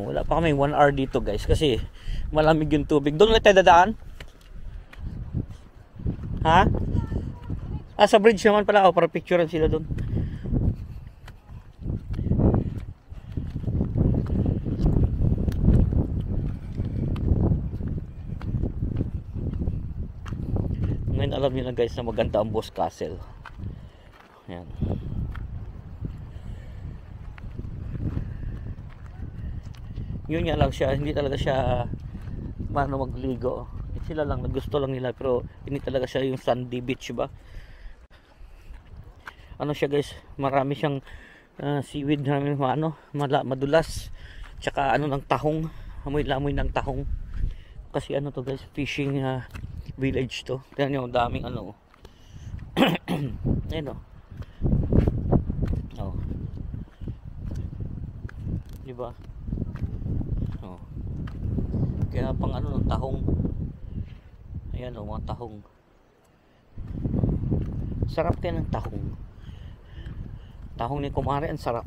Wala pa kami 1 hour dito guys kasi malamig yung tubig. Doon ulit tayo dadaan? Ha? Sa bridge naman pala ako para picturean sila doon. Ngayon alam niyo na guys na maganda ang Boss Castle. Ayan. Yun nga lang siya, hindi talaga siya paano magligo. Sila lang, gusto lang nila pero hindi talaga siya yung sandy beach ba. Ano siya guys, marami siyang seaweed na madulas. Tsaka ano ng tahong, amoy-lamoy ng tahong. Kasi ano to guys, fishing village to. Tingnan nyo, daming ano. Ayun o. Oh. Diba? Oh. Kaya pang ano ng tahong. Ayan o, mga tahong. Sarap kaya ng tahong. Tahong ni kumare, ang sarap.